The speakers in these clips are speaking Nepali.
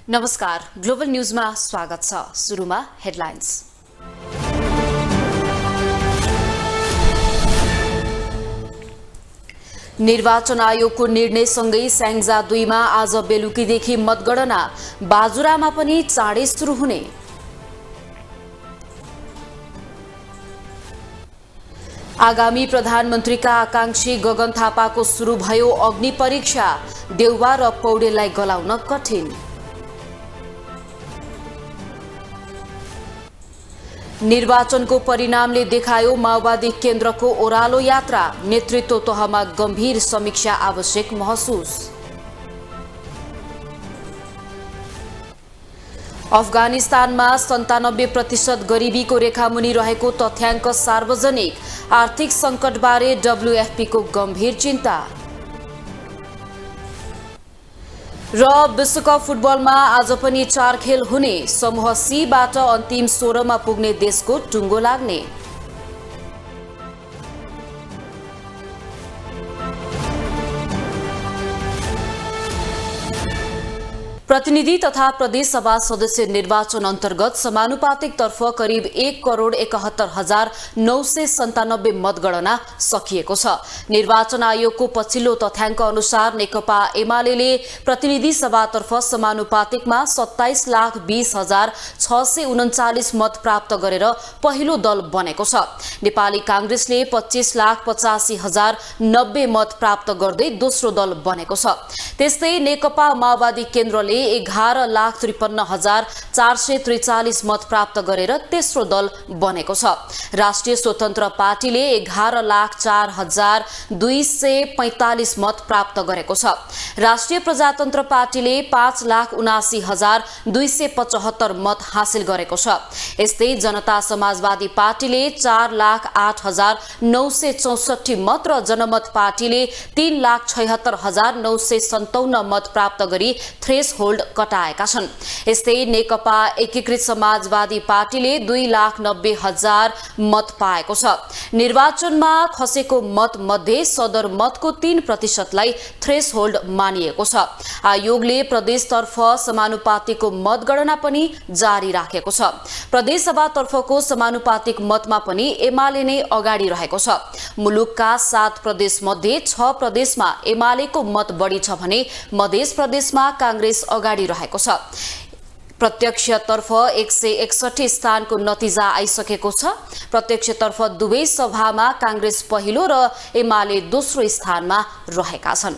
नमस्कार, ग्लोबल न्यूजमा स्वागत छ। सुरुमा हेडलाइन्स। निर्वाचन आयोगको निर्णयसँगै स्याङ्जा 2 मा आज बेलुकीदेखि मतगणना, बाजुरामा पनि चाँडै सुरु हुने। आगामी प्रधानमन्त्रीका आकांक्षी गगन थापाको सुरु भयो अग्नि परीक्षा, देउवा र पौडेललाई गलाउन कठिन। निर्वाचनको परिणामले देखायो माओवादी केन्द्रको ओह्रालो यात्रा, नेतृत्व तहमा गम्भीर समीक्षा आवश्यक महसुस। अफगानिस्तानमा 97% गरिबीको रेखामुनि रहेको तथ्याङ्क सार्वजनिक, आर्थिक सङ्कटबारे WFP को गम्भीर चिन्ता। र विश्वकप फुटबलमा आज पनि 4 खेल हुने, समूह C बाट अन्तिम 16 मा पुग्ने देशको टुङ्गो लाग्ने। प्रतिनिधि तथा प्रदेश सभा सदस्य निर्वाचन अन्तर्गत समानुपातिक तर्फ करिब 1,71,997 मतगणना सकिएको छ। निर्वाचन आयोगको पछिल्लो तथ्याङ्क अनुसार नेकपा एमाले प्रतिनिधि सभातर्फ समानुपातिकमा 27,20,639 मत प्राप्त गरेर पहिलो दल बनेको छ। नेपाली कांग्रेसले 25,85,090 मत प्राप्त गर्दै दोस्रो दल बनेको छ। त्यस्तै नेकपा माओवादी केन्द्रले 11,53,443 मत प्राप्त गरेर तेस्रो दल बनेको छ। राष्ट्रिय स्वतन्त्र पार्टीले 11,04,245 मत प्राप्त गरेको छ। राष्ट्रिय प्रजातन्त्र पार्टीले 5,79,275 मत हासिल गरेको छ। यस्तै जनता समाजवादी पार्टीले 4,08,964 मत र जनमत पार्टीले 3,76,957 मत प्राप्त गरी थ्रेसहोल्ड कटाएका छन्। यस्तै नेकपा एकीकृत समाजवादी पार्टीले 2,90,000 मत पाएको छ। निर्वाचनमा खसेको मत मध्ये सदर मतको 3% थ्रेसहोल्ड मानिएको छ। आयोगले प्रदेशतर्फ समानुपातिकको मतगणना पनि जारी राखेको छ। प्रदेशसभातर्फको समानुपातिक मतमा पनि एमाले नै अगाडि रहेको छ। मुलुकका 7 प्रदेश मध्ये 6 प्रदेशमा एमालेको मत बढी छ भने मध्य प्रदेशमा कांग्रेस अगाडि रहेको छ। प्रत्यक्षतर्फ 161 स्थानको नतिजा आइसकेको छ। प्रत्यक्षतर्फ दुवै सभामा कांग्रेस पहिलो र एमाले दोस्रो स्थानमा रहेका छन्।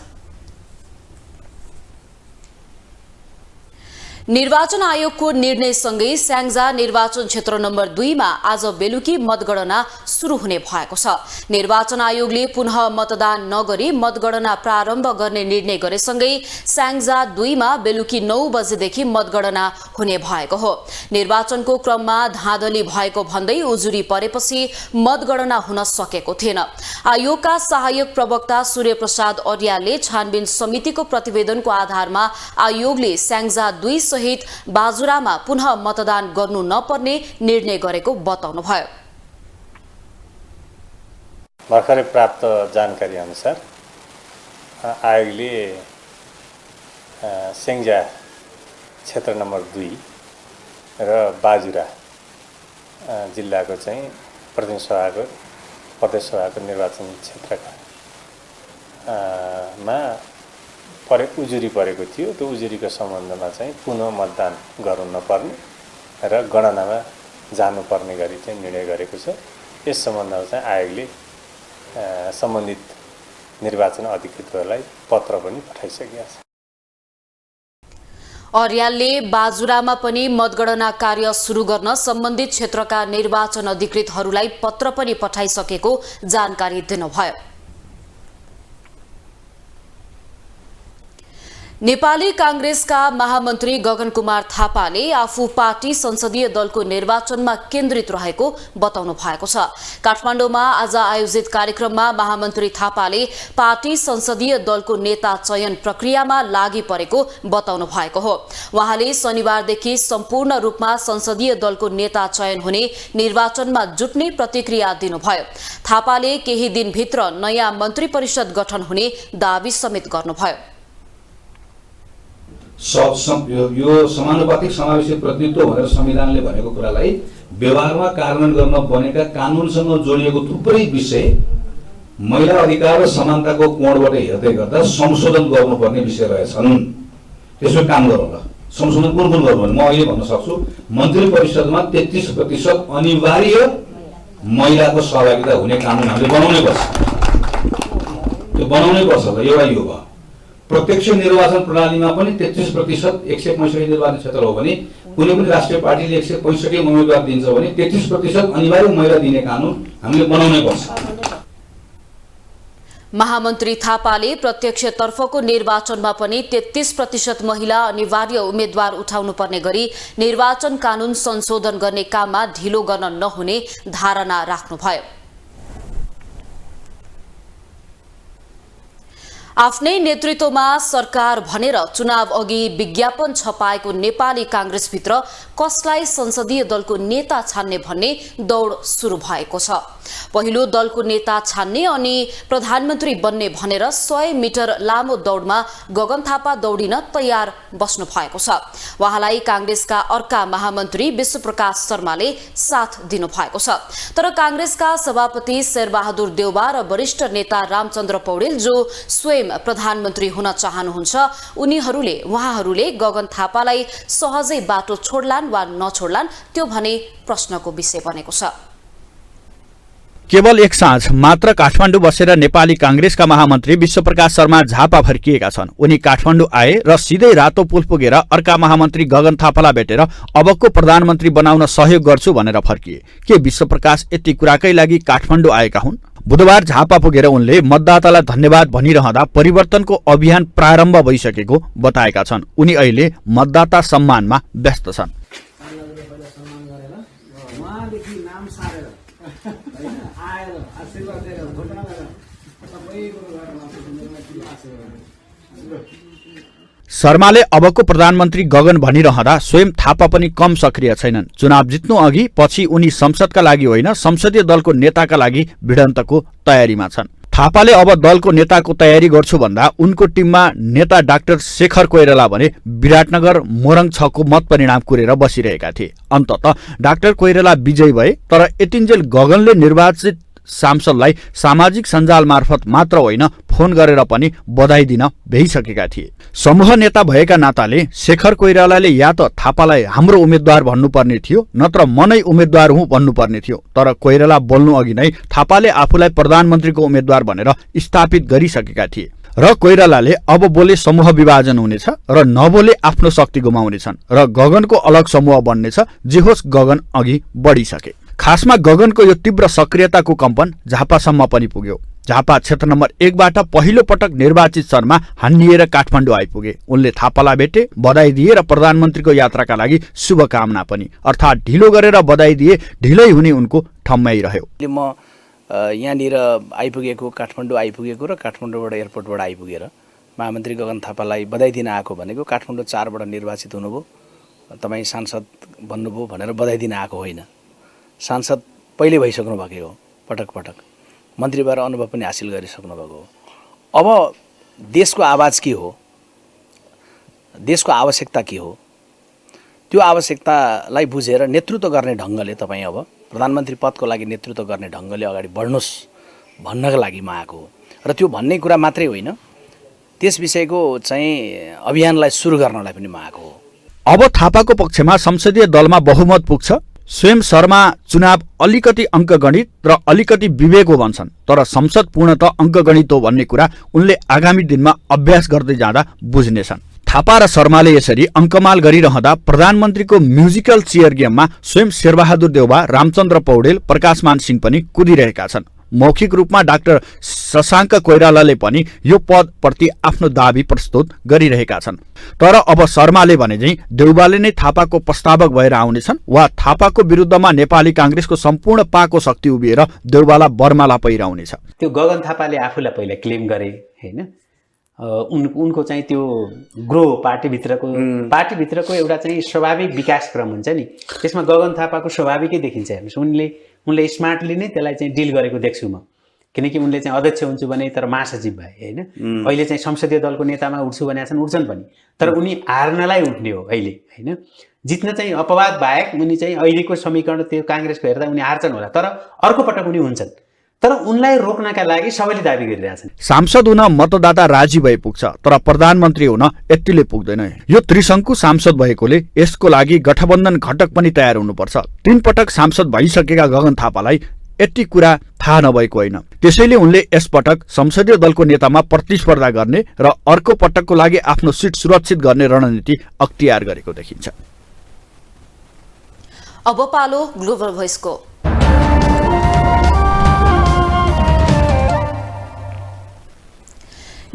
निर्वाचन आयोगको निर्णयसँगै स्याङ्जा निर्वाचन क्षेत्र नम्बर 2 मा आज बेलुकी मतगणना सुरु हुने भएको छ। निर्वाचन आयोगले पुनः मतदान नगरी मतगणना प्रारम्भ गर्ने निर्णय गरेसँगै स्याङ्जा 2 मा बेलुकी 9 बजेदेखि मतगणना हुने भएको हो। निर्वाचनको क्रममा धाँधली भएको भन्दै उजुरी परेपछि मतगणना हुन सकेको थिएन। आयोगका सहायक प्रवक्ता सूर्य प्रसाद अर्यालले छानबिन समितिको प्रतिवेदनको आधारमा आयोगले स्याङ्जा 2 सहित बाजुरामा पुनः मतदान गर्नु नपर्ने निर्णय गरेको बताउनुभयो। भर्खरै प्राप्त जानकारी अनुसार आयोगले स्याङ्जा क्षेत्र नम्बर 2 र बाजुरा जिल्लाको चाहिँ प्रदेश सभाको निर्वाचन क्षेत्रका मा उजुरी परेको थियो। त्यो उजुरीको सम्बन्धमा चाहिँ पुनः मतदान गर्नु नपर्ने र गणनामा जानुपर्ने गरी चाहिँ निर्णय गरेको छ। यस सम्बन्धमा चाहिँ आयोगले सम्बन्धित निर्वाचन अधिकृतहरूलाई पत्र पनि पठाइसकेका छ। अर्यालले बाजुरामा पनि मतगणना कार्य सुरु गर्न सम्बन्धित क्षेत्रका निर्वाचन अधिकृतहरूलाई पत्र पनि पठाइसकेको जानकारी दिनुभयो। नेपाली कांग्रेसका महामन्त्री गगन कुमार थापाले आफू पार्टी संसदीय दलको निर्वाचनमा केन्द्रित रहेको बताउनु भएको छ। काठमाडौँमा आज आयोजित कार्यक्रममा महामन्त्री थापाले पार्टी संसदीय दलको नेता चयन प्रक्रियामा लागि परेको बताउनु भएको हो। उहाँले शनिबारदेखि सम्पूर्ण रूपमा संसदीय दलको नेता चयन हुने निर्वाचनमा जुट्ने प्रतिक्रिया दिनुभयो। थापाले केही दिनभित्र नयाँ मन्त्री परिषद गठन हुने दावी समेत गर्नुभयो। यो समानुपातिक समावेशी प्रतिनिधित्व भनेर संविधानले भनेको कुरालाई व्यवहारमा कार्यान्वयन गर्न बनेका कानुनसँग जोडिएको थुप्रै विषय महिला अधिकार र समानताको कोणबाट हेर्दै गर्दा संशोधन गर्नुपर्ने विषय रहेछन्। त्यसमा काम गरौँ ल। संशोधन कुन कुन गर्नु म अहिले भन्न सक्छु। मन्त्री परिषदमा 33% अनिवार्य महिलाको सहभागिता हुने कानुन हामीले बनाउनै पर्छ। त्यो बनाउनै पर्छ ल। एउटा यो भयो। प्रत्यक्ष निर्वाचन प्रणालीमा पनि 33% 165 निर्वाचन क्षेत्र हो भने कुनै पनि राष्ट्रिय पार्टीले 165 उम्मेदवार दिन्छ भने 33% अनिवार्य महिला दिने कानुन हामीले बनाउनै पर्छ। महामन्त्री थापाले प्रत्यक्षतर्फको निर्वाचनमा पनि 33% महिला अनिवार्य उम्मेद्वार उठाउनु पर्ने गरी निर्वाचन कानून संशोधन गर्ने काममा ढिलो गर्न नहुने धारणा राख्नुभयो। आफ्नै नेतृत्वमा सरकार भनेर चुनाव अघि विज्ञापन छपाएको नेपाली कांग्रेसभित्र कसलाई संसदीय दलको नेता छान्ने भन्ने दौड सुरु भएको छ। पहिलो दलको नेता छान्ने अनि प्रधानमन्त्री बन्ने भनेर 100 मिटर लामो दौडमा गगन थापा दौडिन तयार बस्नु भएको छ। उहाँलाई कांग्रेसका अर्का महामन्त्री विश्वप्रकाश शर्माले साथ दिनु भएको छ। तर कांग्रेसका सभापति शेरबहादुर देउबा र वरिष्ठ नेता रामचन्द्र पौडेल जो स्वयं प्रधानमन्त्री हुन चाहनुहुन्छ उहाँहरूले गगन थापालाई सहजै बाटो छोड्लान् वा नछोड्लान् त्यो भने प्रश्नको विषय बनेको छ। केवल एक साँझ मात्र काठमाडौँ बसेर नेपाली कांग्रेसका महामन्त्री विश्वप्रकाश शर्मा झापा फर्किएका छन्। उनी काठमाडौँ आए र सिधै रातो पुल पुगेर अर्का महामन्त्री गगन थापालाई भेटेर अबको प्रधानमन्त्री बनाउन सहयोग गर्छु भनेर फर्किए। के विश्वप्रकाश यति कुराकै लागि काठमाडौँ आएका हुन्? बुधबार झापा पुगेर उनले मतदातालाई धन्यवाद भनिरहँदा परिवर्तनको अभियान प्रारम्भ भइसकेको बताएका छन्। उनी अहिले मतदाता सम्मानमा व्यस्त छन्। शर्माले अबको प्रधानमन्त्री गगन भनिरहँदा स्वयं थापा पनि कम सक्रिय छैनन्। चुनाव जित्नु अघि पछि उनी संसदका लागि होइन संसदीय दलको नेताका लागि भिडन्तको तयारीमा छन्। थापाले अब दलको नेताको तयारी गर्छु भन्दा उनको टिममा नेता डाक्टर शेखर कोइराला भने विराटनगर मोरङ 6 को मत परिणाम कुरेर बसिरहेका थिए। अन्ततः डाक्टर कोइराला विजयी भए। तर यतिन्जेल गगनले निर्वाचित सांसदलाई सामाजिक सञ्जाल मार्फत मात्र होइन फोन गरेर पनि बधाई दिन भइसकेका थिए। समूह नेता भएका नाताले शेखर कोइरालाले या त थापालाई हाम्रो उम्मेद्वार भन्नुपर्ने थियो नत्र म नै उम्मेद्वार हुँ भन्नुपर्ने थियो। तर कोइराला बोल्नु अघि नै थापाले आफूलाई प्रधानमन्त्रीको उम्मेद्वार भनेर स्थापित गरिसकेका थिए र कोइरालाले अब बोले समूह विभाजन हुनेछ र नबोले आफ्नो शक्ति गुमाउनेछन् र गगनको अलग समूह बन्नेछ। जे होस् गगन अघि बढिसके। खासमा गगनको यो तीव्र सक्रियताको कम्पन झापासम्म पनि पुग्यो। झापा क्षेत्र नम्बर 1 बाट पहिलो पटक निर्वाचित शर्मा हान्निएर काठमाडौँ आइपुगे। उनले थापालाई भेटे, बधाई दिए र प्रधानमन्त्रीको यात्राका लागि शुभकामना पनि। अर्थात् ढिलो गरेर बधाई दिए ढिलै हुने उनको ठम्मै रह्यो। म यहाँनिर आइपुगेको काठमाडौँ आइपुगेको र काठमाडौँबाट एयरपोर्टबाट आइपुगेर महामन्त्री गगन थापालाई बधाई दिन आएको भनेको काठमाडौँ 4 बाट निर्वाचित हुनुभयो, तपाईँ सांसद बन्नुभयो भनेर बधाई दिन आएको होइन। सांसद पहिले भइसक्नु भएको हो, पटक पटक मन्त्री भएर अनुभव पनि हासिल गरिसक्नु भएको हो। अब देशको आवाज के हो, देशको आवश्यकता के हो, त्यो आवश्यकतालाई बुझेर नेतृत्व गर्ने ढङ्गले तपाईँ अब प्रधानमन्त्री पदको लागि नेतृत्व गर्ने ढङ्गले अगाडि बढ्नुहोस् भन्नका लागि म आएको हो। र त्यो भन्ने कुरा मात्रै होइन, त्यस विषयको चाहिँ अभियानलाई सुरु गर्नलाई पनि म आएको हो। अब थापाको पक्षमा संसदीय दलमा बहुमत पुग्छ। स्वयं शर्मा चुनाव अलिकति अङ्कगणित र अलिकति विवेक हो भन्छन्। तर संसद पूर्णतः अङ्कगणित हो भन्ने कुरा उनले आगामी दिनमा अभ्यास गर्दै जाँदा बुझ्नेछन्। थापा र शर्माले यसरी अङ्कमाल गरिरहँदा प्रधानमन्त्रीको म्युजिकल चेयर गेममा स्वयं शेरबहादुर देउबा, रामचन्द्र पौडेल, प्रकाशमान सिंह पनि कुदिरहेका छन्। मौखिक रूपमा डाक्टर शशाङ्क कोइरालाले पनि यो पदप्रति आफ्नो दाबी प्रस्तुत गरिरहेका छन्। तर अब शर्माले भने चाहिँ देउबाले नै थापाको प्रस्तावक भएर आउनेछन् वा थापाको विरुद्धमा नेपाली कांग्रेसको सम्पूर्ण पाको शक्ति उभिएर देउबाला बर्माला पहिराउनेछ। त्यो गगन थापाले आफूलाई पहिला क्लेम गरे हैन, उनको चाहिँ त्यो ग्रो पार्टीभित्रको एउटा चाहिँ स्वाभाविक विकास क्रम हुन्छ नि, त्यसमा गगन थापाको स्वाभाविकै देखिन्छ। हेर्नुहोस्, उनले स्मार्टली नै त्यसलाई चाहिँ डिल गरेको देख्छु म। किनकि उनले चाहिँ अध्यक्ष हुन्छु भने तर महासचिव भए होइन अहिले चाहिँ संसदीय दलको नेतामा उठ्छु भनेका छन् उठ्छन् पनि तर उनी हार्नलाई उठ्ने हो अहिले होइन जित्न चाहिँ अपवाद बाहेक उनी चाहिँ अहिलेको समीकरण त्यो काङ्ग्रेसको हेर्दा उनी हार्छन् होला तर अर्को पटक उनी हुन्छन् तर उनलाई रोक्नका लागि सबैले दाबी गरिरहेछन् सांसद हुन मतदाता राजी भए पुग्छ तर प्रधानमन्त्री हुन यतिले पुग्दैन यो त्रिशंकु सांसद भएकोले यसको लागि गठबन्धन घटक पनि तयार हुनुपर्छ 3 पटक सांसद भइसकेका गगन थापालाई यति कुरा थाहा नभएको होइन त्यसैले उनले यसपटक संसदीय दलको नेतामा प्रतिस्पर्धा गर्ने र अर्को पटकको लागि आफ्नो सिट सुरक्षित गर्ने रणनीति अख्तियार गरेको देखिन्छ। अब पालो ग्लोबल भोइसको।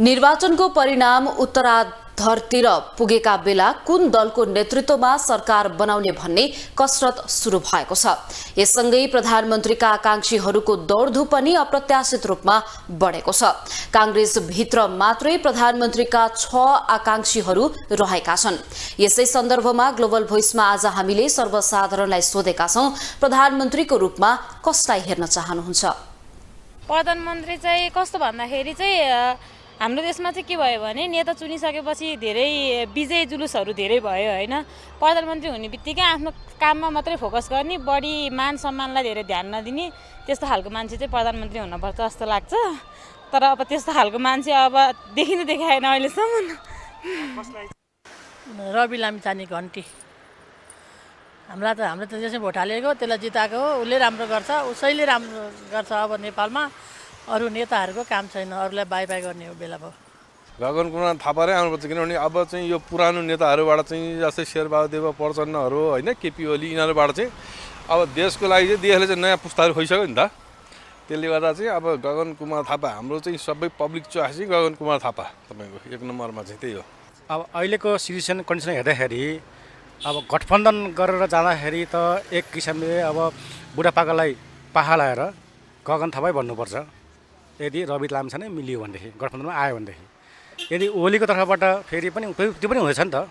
निर्वाचनको परिणाम उत्तरार्धतिर पुगेका बेला कुन दलको नेतृत्वमा सरकार बनाउने भन्ने कसरत सुरु भएको छ। यससँगै प्रधानमन्त्रीका आकांक्षीहरूको दौडधुप पनि अप्रत्याशित रूपमा बढेको छ। कांग्रेस भित्र मात्रै प्रधानमन्त्रीका 6 आकांक्षीहरू रहेका छन्। यसै सन्दर्भमा ग्लोबल भोइसमा आज हामीले सर्वसाधारणलाई सोधेका छौं, प्रधानमन्त्रीको रूपमा कसलाई हेर्न चाहनुहुन्छ? प्रधानमन्त्री चाहिँ कस्तो भन्दाखेरि चाहिँ हाम्रो देशमा चाहिँ के भयो भने नेता चुनिसकेपछि धेरै विजय जुलुसहरू धेरै भयो होइन। प्रधानमन्त्री हुने बित्तिकै आफ्नो काममा मात्रै फोकस गर्ने, बढी मान सम्मानलाई धेरै ध्यान नदिने त्यस्तो खालको मान्छे चाहिँ प्रधानमन्त्री हुनुपर्छ जस्तो लाग्छ। तर अब त्यस्तो खालको मान्छे अब देखिनु देखाएन अहिलेसम्म। रवि लामिछाने घन्टी हाम्रो त जसले भोट हालेको त्यसलाई जिताएको हो, उसले राम्रो गर्छ, उसैले राम्रो गर्छ। अब नेपालमा अरू नेताहरूको काम छैन, अरूलाई बाई गर्ने हो बेला भयो। गगन कुमार थापा नै आउनुपर्छ किनभने अब चाहिँ यो पुरानो नेताहरूबाट चाहिँ जस्तै शेरबहादेव प्रचण्डहरू होइन केपी ओली यिनीहरूबाट चाहिँ अब देशको लागि चाहिँ देशले चाहिँ नयाँ पुस्ताहरू खोइसक्यो नि त। त्यसले गर्दा चाहिँ अब गगन कुमार थापा हाम्रो चाहिँ सबै पब्लिक चोइस चाहिँ गगन कुमार थापा तपाईँको 1 नम्बरमा चाहिँ त्यही हो। अब अहिलेको सिचुएसन कन्डिसन हेर्दाखेरि अब गठबन्धन गरेर जाँदाखेरि त एक किसिमले अब बुढापाकालाई पाहा लगाएर गगन थापै भन्नुपर्छ। यदि रवि लामिछाने मिलियो भनेदेखि गठबन्धनमा आयो भनेदेखि, यदि ओलीको तर्फबाट फेरि पनि त्यो पनि हुँदैछ नि त,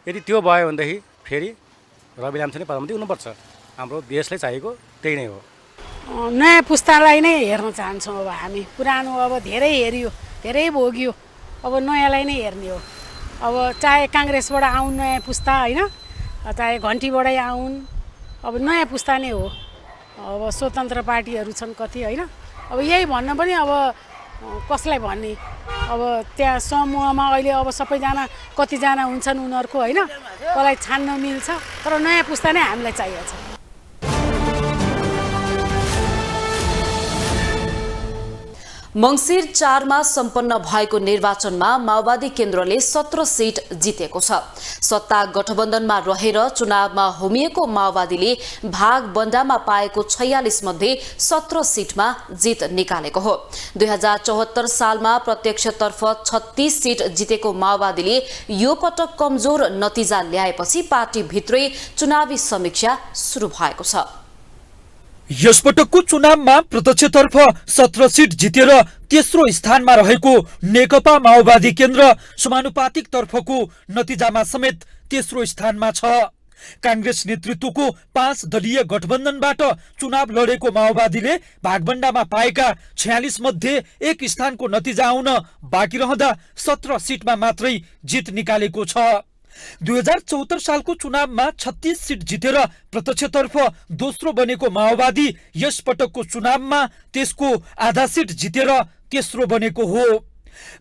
यदि त्यो भयो भनेदेखि फेरि रवि लामिछाने प्रधानमन्त्री हुनुपर्छ। हाम्रो देशलाई चाहिएको त्यही नै हो। नयाँ पुस्तालाई नै हेर्न चाहन्छौँ। अब हामी पुरानो अब धेरै हेरियो, धेरै भोगियो, अब नयाँलाई नै हेर्ने हो। अब चाहे काङ्ग्रेसबाट आउन् नयाँ पुस्ता होइन, चाहे घन्टीबाटै आउन्, अब नयाँ पुस्ता नै हो। अब स्वतन्त्र पार्टीहरू छन् कति होइन, अब यही भन्न पनि अब कसलाई भन्ने। अब त्यहाँ समूहमा अहिले अब सबैजना कतिजना हुन्छन् उनीहरूको होइन, कसलाई छान्न मिल्छ। तर नयाँ पुस्ता नै हामीलाई चाहिएको छ। मंसिर 4 मा सम्पन्न भएको निर्वाचनमा माओवादी केन्द्रले 17 सीट जितेको छ। सत्ता गठबन्धनमा रहेर चुनावमा होमिएको माओवादीले भागबन्दामा पाएको 46 मध्ये 17 सीटमा जित निकालेको हो। 2074 सालमा प्रत्यक्षतर्फ 36 सीट जितेको माओवादीले यो पटक कमजोर नतिजा ल्याएपछि पार्टीभित्रै चुनावी समीक्षा सुरु भएको छ। यसपटकको चुनावमा प्रत्यक्षतर्फ 17 सीट जितेर तेस्रो स्थानमा रहेको नेकपा माओवादी केन्द्र समानुपातिक तर्फको नतिजामा समेत तेस्रो स्थानमा छ। कांग्रेस नेतृत्वको 5 दलीय गठबन्धनबाट चुनाव लडेको माओवादीले भागबण्डामा पाएका 46 मध्ये 1 स्थानको नतिजा आउन बाँकी रहँदा 17 सीटमा मात्रै जित निकालेको छ। 2074 सालको चुनावमा 36 सीट जितेर प्रत्यक्षतर्फ दोस्रो बनेको माओवादी यस पटकको चुनावमा त्यसको आधा सीट जितेर तेस्रो बनेको हो।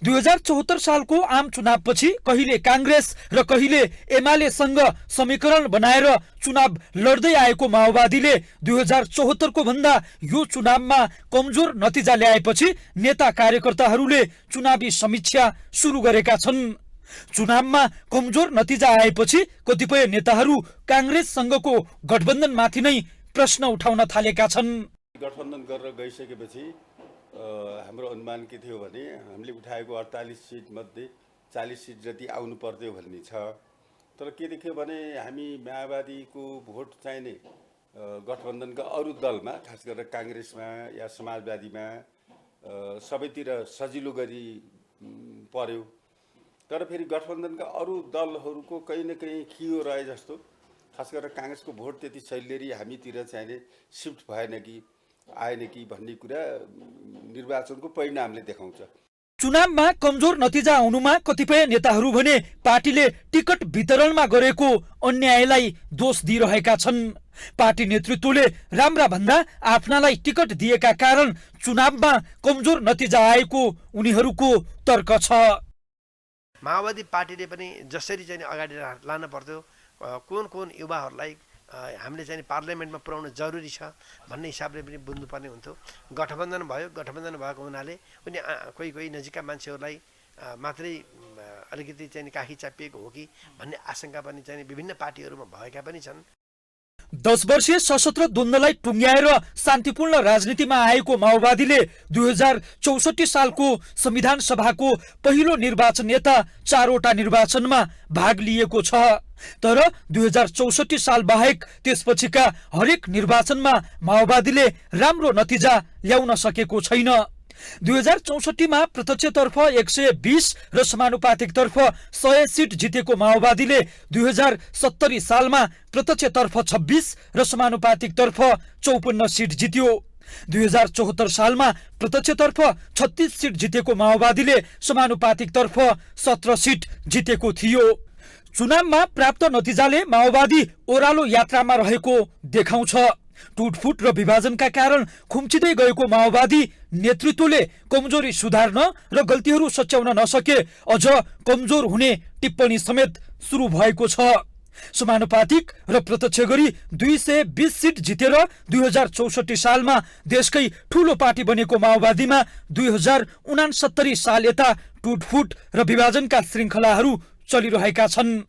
2074 सालको आम चुनावपछि कहिले कांग्रेस र कहिले एमालेसँग समीकरण बनाएर चुनाव लड्दै आएको माओवादीले 2074 को भन्दा यो चुनावमा कमजोर नतिजा ल्याएपछि नेता कार्यकर्ताहरूले चुनावी समीक्षा सुरु गरेका छन्। चुनावमा कमजोर नतिजा आएपछि कतिपय नेताहरू कांग्रेससँगको गठबन्धनमाथि नै प्रश्न उठाउन थालेका छन्। गठबन्धन गरेर गइसकेपछि हाम्रो अनुमान के थियो भने हामीले उठाएको 48 सीट मध्ये 40 सीट जति आउनु पर्यो भन्ने छ। तर के देखियो भने हामी माओवादीको भोट चाहिने गठबन्धनका अरू दलमा खास गरेर कांग्रेसमा या समाजवादीमा सबैतिर सजिलो गरी पर्यो। तर फेरि गठबन्धनका अरू दलहरूको कहीँ न कहीँ खियो रहे जस्तो, खास गरेर कांग्रेसको भोट त्यति सैलेरी हामीतिर चाहिने शिफ्ट भएन कि आएन कि भन्ने कुरा निर्वाचनको परिणामले देखाउँछ। चुनावमा कमजोर नतिजा आउनुमा कतिपय नेताहरू भने पार्टीले टिकट वितरणमा गरेको अन्यायलाई दोष दिइरहेका छन्। पार्टी नेतृत्वले राम्रा भन्दा आफ्नालाई टिकट दिएका कारण चुनावमा कमजोर नतिजा आएको उनीहरूको तर्क छ। माओवादी पार्टीले पनि जसरी चाहिँ अगाडि लान पर्थ्यो, कुन युवाहरूलाई हामीले चाहिँ पार्लियामेन्टमा पुर्याउन जरुरी छ भन्ने हिसाबले पनि बुझ्नुपर्ने हुन्थ्यो। गठबन्धन भयो, गठबन्धन भएको हुनाले उनी कोही नजिकका मान्छेहरूलाई मात्रै अलिकति चाहिँ काखी चापिएको हो कि भन्ने आशंका पनि चाहिँ विभिन्न पार्टीहरूमा भएका पनि छन्। 10 वर्षीय सशस्त्र द्वन्द्वलाई टुङ्ग्याएर शान्तिपूर्ण राजनीतिमा आएको माओवादीले 2064 सालको संविधान सभाको पहिलो निर्वाचन यता 4वटा निर्वाचनमा भाग लिएको छ। तर 2064 साल बाहेक त्यसपछिका हरेक निर्वाचनमा माओवादीले राम्रो नतिजा ल्याउन सकेको छैन। 2064 मा प्रत्यक्षतर्फ 120 र समानुपातिकतर्फ 100 सिट जितेको माओवादीले 2070 सालमा प्रत्यक्षतर्फ 26 र समानुपातिकतर्फ 54 सिट जित्यो। 2074 सालमा प्रत्यक्षतर्फ 36 सिट जितेको माओवादीले समानुपातिकतर्फ 17 सिट जितेको थियो। चुनावमा प्राप्त नतिजाले माओवादी ओह्रालो यात्रामा रहेको देखाउँछ। टुटफुट र विभाजनका कारण खुम्चिँदै गएको माओवादी नेतृत्वले कमजोरी सुधार्न र गल्तीहरू सच्याउन नसके अझ कमजोर हुने टिप्पणी समेत सुरु भएको छ। समानुपातिक र प्रत्यक्ष गरी 220 सिट जितेर 2064 सालमा देशकै ठूलो पार्टी बनेको माओवादीमा 2069 साल यता टुटफुट र विभाजनका श्रृङ्खलाहरू चलिरहेका छन्।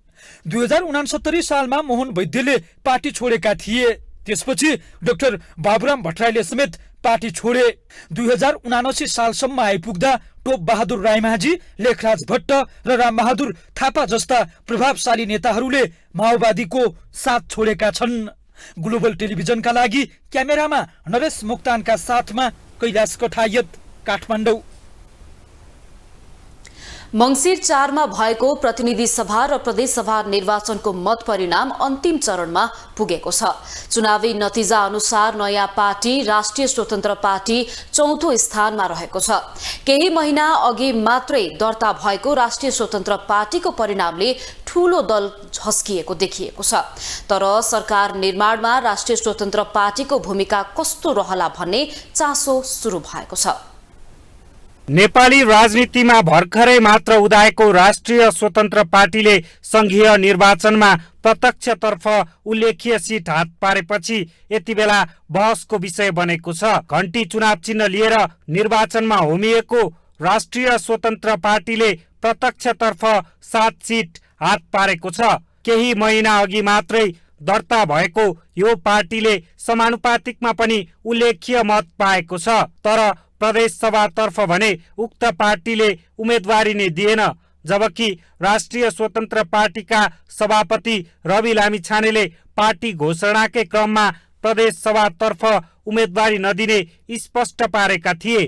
2069 सालमा मोहन वैद्यले पार्टी छोडेका थिए। त्यसपछि डाक्टर बाबुराम भट्टराईले समेत पार्टी छोडे। 2079 सालसम्म आइपुग्दा टोप बहादुर रायमाझी, लेखराज भट्ट र रामबहादुर थापा जस्ता प्रभावशाली नेताहरूले माओवादीको साथ छोडेका छन्। ग्लोबल टेलिभिजनका लागि क्यामेरामा नरेश मोक्तानका साथमा कैलाश कठायत, काठमाडौँ। मंसिर 4 मा भएको प्रतिनिधि सभा र प्रदेश सभा निर्वाचनको मत परिणाम अन्तिम चरणमा पुगेको छ। चुनावी नतिजा अनुसार नयाँ पार्टी राष्ट्रिय स्वतन्त्र पार्टी चौथो स्थानमा रहेको छ। केही महिना अघि मात्रै दर्ता भएको राष्ट्रिय स्वतन्त्र पार्टीको परिणामले ठूलो दल झस्किएको देखिएको छ। तर सरकार निर्माणमा राष्ट्रिय स्वतन्त्र पार्टीको भूमिका कस्तो रहला भन्ने चासो सुरु भएको छ। नेपाली राजनीतिमा भर्खरै मात्र उदाएको राष्ट्रिय स्वतन्त्र पार्टीले संघीय निर्वाचनमा प्रत्यक्षतर्फ उल्लेख्य सिट हात पारेपछि यति बेला बहसको विषय बनेको छ। घण्टी चुनाव चिन्ह लिएर निर्वाचनमा होमिएको राष्ट्रिय स्वतन्त्र पार्टीले प्रत्यक्षतर्फ 7 सिट हात पारेको छ। केही महिना अघि मात्रै दर्ता भएको यो पार्टीले समानुपातिकमा पनि उल्लेख्य मत पाएको छ। तर प्रदेश सभातर्फ भने उक्त पार्टीले उम्मेदवारी नै दिएन, जबकि राष्ट्रिय स्वतन्त्र पार्टीका सभापति रवि लामिछानेले पार्टी घोषणाकै क्रममा प्रदेश सभातर्फ उम्मेदवारी नदिने स्पष्ट पारेका थिए।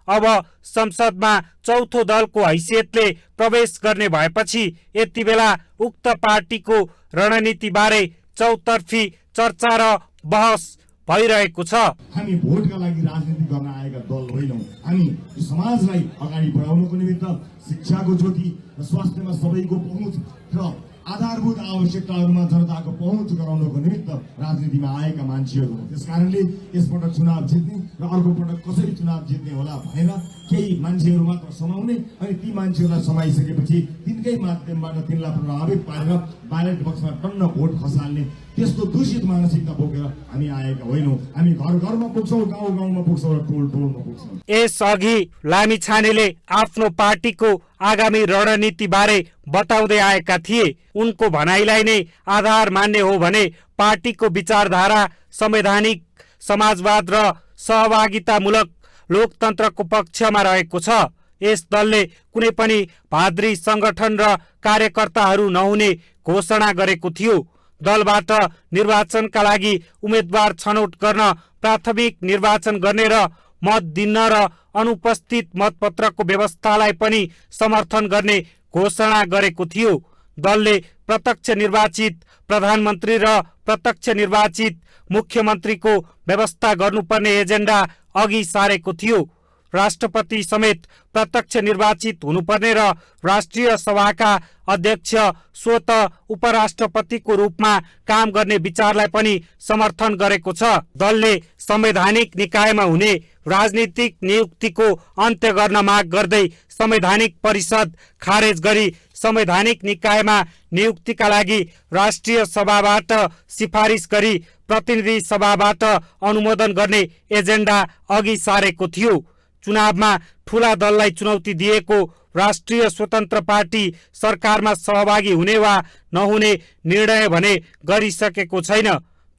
अब संसदमा चौथो दलको हैसियतले प्रवेश गर्ने भएपछि यति बेला उक्त पार्टीको रणनीतिबारे चौतर्फी चर्चा र बहस भइरहेको छ। हामी भोटका लागि राजनीति गर्न आएका दल होइनौँ। हामी समाजलाई अगाडि बढाउनको निमित्त शिक्षाको ज्योति र स्वास्थ्यमा सबैको पहुँच र आधारभूत आवश्यकताहरूमा जनताको पहुँच गराउनको निमित्त राजनीतिमा आएका मान्छेहरू हो। त्यसकारणले यसपटक चुनाव जित्ने र अर्को पटक कसरी चुनाव जित्ने होला भनेर केही मान्छेहरू मात्र समाउने अनि ती मान्छेहरूलाई समाइसकेपछि तिनकै माध्यमबाट तिनलाई प्रभावित पारेर ब्यालेट बक्समा टन्न भोट खसाल्ने त्यस्तो दूषित मानसिकता बोकेर हामी आएका होइनौँ। हामी घर घरमा पुग्छौँ, गाउँ गाउँमा पुग्छौँ र टोल टोलमा पुग्छौँ। यसअघि लामिछानेले आफ्नो पार्टीको आगामी रणनीति बारे बताउँदै आएका थिए। उनको भनाइलाई नै आधार मान्ने हो भने पार्टीको विचारधारा संवैधानिक समाजवाद र सहभागितामूलक लोकतन्त्रको पक्षमा रहेको छ। यस दलले कुनै पनि भाद्री संगठन र कार्यकर्ताहरू नहुने घोषणा गरेको थियो। दलबाट निर्वाचनका लागि उम्मेदवार छनौट गर्न प्राथमिक निर्वाचन गर्ने र मत दिन र अनुपस्थित मतपत्रको व्यवस्थालाई पनि समर्थन गर्ने घोषणा गरेको थियो। दलले प्रत्यक्ष निर्वाचित प्रधानमन्त्री र प्रत्यक्ष निर्वाचित मुख्यमन्त्रीको व्यवस्था गर्नुपर्ने एजेन्डा अघि सारेको थियो। राष्ट्रपति समेत प्रत्यक्ष निर्वाचित हुनुपर्ने र राष्ट्रिय सभाका अध्यक्ष स्वत उपराष्ट्रपतिको रूपमा काम गर्ने विचारलाई पनि समर्थन गरेको छ। दलले संवैधानिक निकायमा हुने राजनीतिक नियुक्तिको अन्त्य गर्न माग गर्दै संवैधानिक परिषद खारेज गरी संवैधानिक निकायमा नियुक्तिका लागि राष्ट्रिय सभाबाट सिफारिस गरी प्रतिनिधि सभाबाट अनुमोदन गर्ने एजेन्डा अघि सारेको थियो। चुनावमा ठूला दललाई चुनौती दिएको राष्ट्रिय स्वतन्त्र पार्टी सरकारमा सहभागी हुने वा नहुने निर्णय भने गरिसकेको छैन।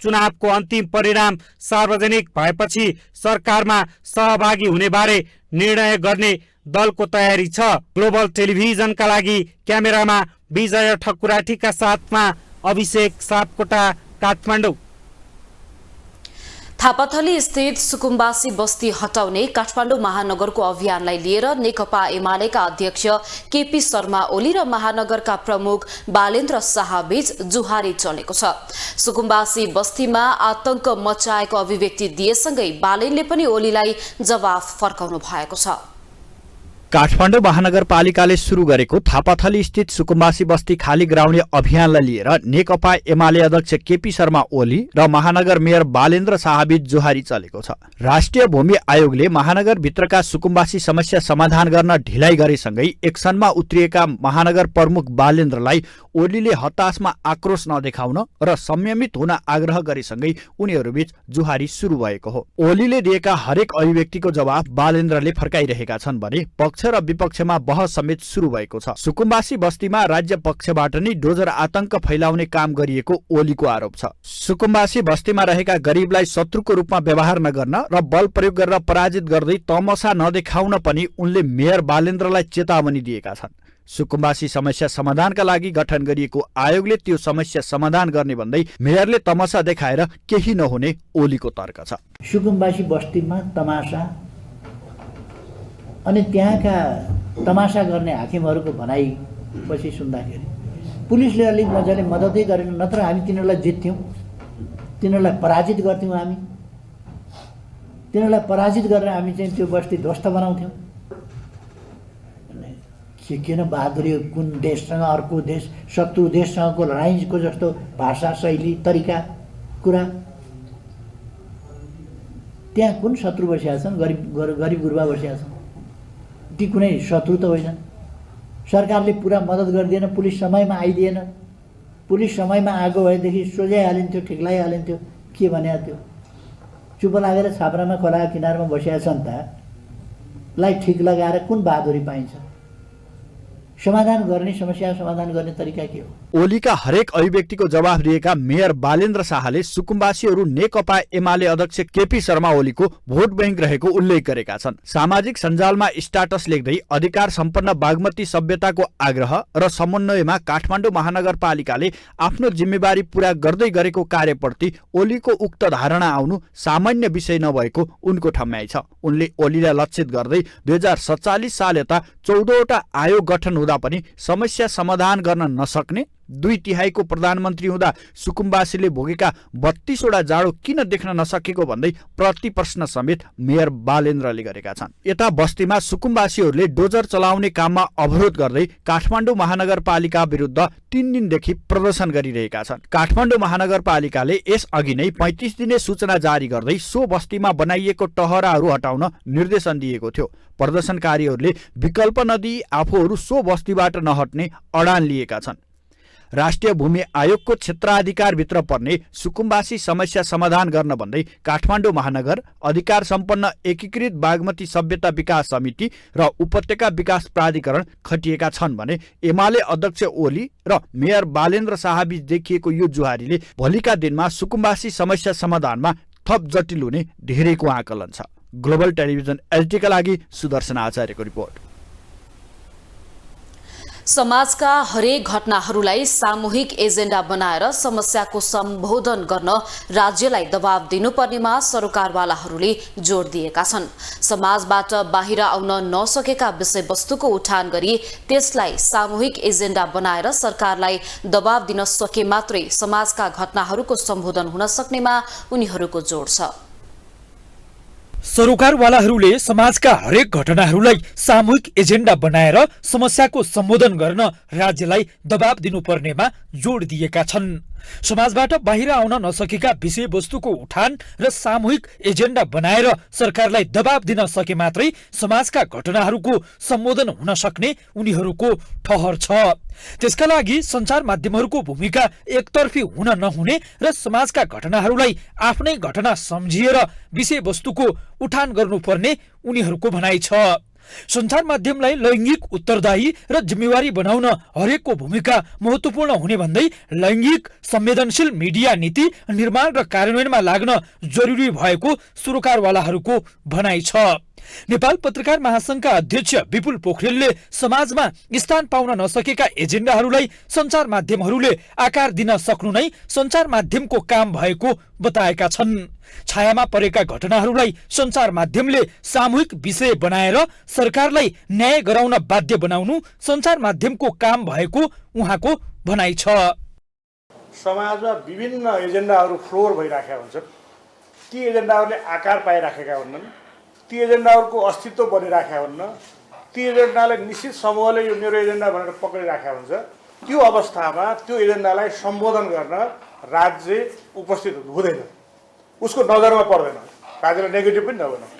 चुनावको अन्तिम परिणाम सार्वजनिक भएपछि सरकारमा सहभागी हुने बारे निर्णय गर्ने दलको तयारी छ। ग्लोबल टेलिभिजनका लागि क्यामेरामा विजय ठकुराठीका साथमा अभिषेक सापकोटा, काठमाडौँ। थापाथली स्थित सुकुम्बासी बस्ती हटाउने काठमाडौँ महानगरको अभियानलाई लिएर नेकपा एमालेका अध्यक्ष केपी शर्मा ओली र महानगरका प्रमुख बालेन्द्र शाहबीच जुहारी चलेको छ। सुकुम्बासी बस्तीमा आतंक मचाएको अभिव्यक्ति दिएसँगै बालेनले पनि ओलीलाई जवाफ फर्काउनु भएको छ। काठमाडौँ महानगरपालिकाले सुरु गरेको थापाथली स्थित सुकुम्बासी बस्ती खाली गराउने अभियानलाई लिएर नेकपा एमाले अध्यक्ष केपी शर्मा ओली र महानगर मेयर बालेन्द्र शाहबीच जुहारी चलेको छ। राष्ट्रिय भूमि आयोगले महानगरभित्रका सुकुम्बासी समस्या समाधान गर्न ढिलाइ गरेसँगै एक्सनमा उत्रिएका महानगर प्रमुख बालेन्द्रलाई ओलीले हताशमा आक्रोश नदेखाउन र संयमित हुन आग्रह गरेसँगै उनीहरूबीच जुहारी सुरु भएको हो। ओलीले दिएका हरेक अभिव्यक्तिको जवाफ बालेन्द्रले फर्काइरहेका छन् भने पक्ष र विपक्षमा बहस समेत सुरु भएको छ। सुकुम्बासी बस्तीमा राज्य पक्षबाट नै डोजर आतंक फैलाउने काम गरिएको ओलीको आरोप छ। सुकुम्बासी बस्तीमा रहेका गरीबलाई शत्रुको रूपमा व्यवहार नगर्न र बल प्रयोग गरेर पराजित गर्दै तमसा नदेखाउन पनि उनले मेयर बालेन्द्रलाई चेतावनी दिएका छन्। सुकुम्बासी समस्या समाधानका लागि गठन गरिएको आयोगले त्यो समस्या समाधान गर्ने भन्दै मेयरले तमसा देखाएर केही नहुने ओलीको तर्क छ। सुकुम्बासी बस्तीमा तमासा अनि त्यहाँका तमासा गर्ने हाकिमहरूको भनाइ पछि सुन्दाखेरि पुलिसले अलिक मजाले मद्दतै गरेन, नत्र हामी तिनीहरूलाई जित्थ्यौँ, तिनीहरूलाई पराजित गर्थ्यौँ। हामी तिनीहरूलाई पराजित गरेर हामी चाहिँ त्यो बस्ती ध्वस्त बनाउँथ्यौँ। किन बहादुरी कुन देशसँग अर्को देश शत्रु देशसँगको लडाइँको जस्तो भाषा शैली तरिका कुरा, त्यहाँ कुन शत्रु बसिया छन्? गरिब गुरुबा बसिया छन्, ती कुनै शत्रु त होइनन्। सरकारले पुरा मद्दत गरिदिएन, पुलिस समयमा आइदिएन। पुलिस समयमा आएको भएदेखि सोझाइहालिन्थ्यो, ठिक लगाइहालिन्थ्यो। के भने त्यो चुप लागेर छाप्रामा खोला किनारमा बसिया छन् त लाई ठिक लगाएर कुन बहादुरी पाइन्छ? समाधान गर्ने समस्या समाधान गर्ने तरिका के हो? ओलीका हरेक अभिव्यक्तिको जवाफ दिएका मेयर बालेन्द्र शाहले सुकुम्बासीहरू नेकपा एमाले अध्यक्ष केपी शर्मा ओलीको भोट बैंक रहेको उल्लेख गरेका छन्। सामाजिक सञ्जालमा स्टाटस लेख्दै अधिकार सम्पन्न बागमती सभ्यताको आग्रह र समन्वयमा काठमाडौँ महानगरपालिकाले आफ्नो जिम्मेवारी पूरा गर्दै गरेको कार्यप्रति ओलीको उक्त धारणा आउनु सामान्य विषय नभएको उनको ठम्याइ छ। उनले ओलीलाई लक्षित गर्दै 2047 साल यता 14वटा आयोग गठन हुँदा पनि समस्या समाधान गर्न नसक्ने, 2/3 प्रधानमन्त्री हुँदा सुकुम्बासीले भोगेका 32वटा जाडो किन देख्न नसकेको भन्दै प्रति प्रश्न समेत मेयर बालेन्द्रले गरेका छन्। यता बस्तीमा सुकुम्बासीहरूले डोजर चलाउने काममा अवरोध गर्दै काठमाडौँ महानगरपालिका विरुद्ध 3 दिनदेखि प्रदर्शन गरिरहेका छन्। काठमाडौँ महानगरपालिकाले यस अघि नै 35 दिने सूचना जारी गर्दै सो बस्तीमा बनाइएको टहराहरू हटाउन निर्देशन दिएको थियो। प्रदर्शनकारीहरूले विकल्प नदिई आफूहरू सो बस्तीबाट नहट्ने अडान लिएका छन्। राष्ट्रिय भूमि आयोगको क्षेत्राधिकारभित्र पर्ने सुकुम्बासी समस्या समाधान गर्न भन्दै काठमाडौँ महानगर अधिकार सम्पन्न एकीकृत बागमती सभ्यता विकास समिति र उपत्यका विकास प्राधिकरण खटिएका छन् भने एमाले अध्यक्ष ओली र मेयर बालेन्द्र शाहबीच देखिएको यो जुहारीले भोलिका दिनमा सुकुम्बासी समस्या समाधानमा थप जटिल हुने धेरैको आकलन छ। ग्लोबल टेलिभिजन एचडीका लागि सुदर्शन आचार्यको रिपोर्ट। समाजका हरेक घटनाहरूलाई सामूहिक एजेन्डा बनाएर समस्याको सम्बोधन गर्न राज्यलाई दबाव दिनुपर्नेमा सरकारवालाहरूले जोड दिएका छन्। समाजबाट बाहिर आउन नसकेका विषयवस्तुको उठान गरी त्यसलाई सामूहिक एजेन्डा बनाएर सरकारलाई दबाव दिन सके मात्रै समाजका घटनाहरूको सम्बोधन हुन सक्नेमा उनीहरूको जोड छ। सरकारवालाहरूले समाजका हरेक घटनाहरूलाई सामूहिक एजेन्डा बनाएर समस्याको सम्बोधन गर्न राज्यलाई दबाव दिनुपर्नेमा जोड दिएका छन्। समाजबाट बाहिर आउन नसकेका विषयवस्तुको उठान र सामूहिक एजेन्डा बनाएर सरकारलाई दबाव दिन सके मात्रै समाजका घटनाहरूको सम्बोधन हुन सक्ने उनीहरूको ठहर छ। त्यसका लागि सञ्चार माध्यमहरूको भूमिका एकतर्फी हुन नहुने र समाजका घटनाहरूलाई आफ्नै घटना सम्झिएर विषयवस्तुको उठान गर्नुपर्ने उनीहरूको भनाइ छ। सञ्चार माध्यमलाई लैङ्गिक उत्तरदायी र जिम्मेवारी बनाउन हरेकको भूमिका महत्त्वपूर्ण हुने भन्दै लैङ्गिक संवेदनशील मिडिया नीति निर्माण र कार्यान्वयनमा लाग्न जरुरी भएको सरकारवालाहरूको भनाइ छ। नेपाल पत्रकार महासंघका अध्यक्ष विपुल पोखरेलले समाजमा स्थान पाउन नसकेका एजेन्डाहरूलाई सञ्चार माध्यमहरूले आकार दिन सक्नु नै सञ्चार माध्यमको काम भएको बताएका छन्। छायामा परेका घटनाहरूलाई सञ्चार माध्यमले सामूहिक विषय बनाएर सरकारलाई न्याय गराउन बाध्य बनाउनु सञ्चार माध्यमको काम भएको उहाँको भनाइ छ। समाजमा विभिन्न एजेन्डाहरू फ्लोर भइराखेका हुन्छन्। ती एजेन्डाहरूले आकार पाइराखेका हुन्छन्। ती एजेन्डाहरूको अस्तित्व बनिराखेका हुन्न। ती एजेन्डालाई निश्चित समूहले यो मेरो एजेन्डा भनेर पक्रिराखेका हुन्छ। त्यो अवस्थामा त्यो एजेन्डालाई सम्बोधन गर्न राज्य उपस्थित हुँदैन, उसको नजरमा पर्दैन, राज्यलाई नेगेटिभ पनि नभनौँ।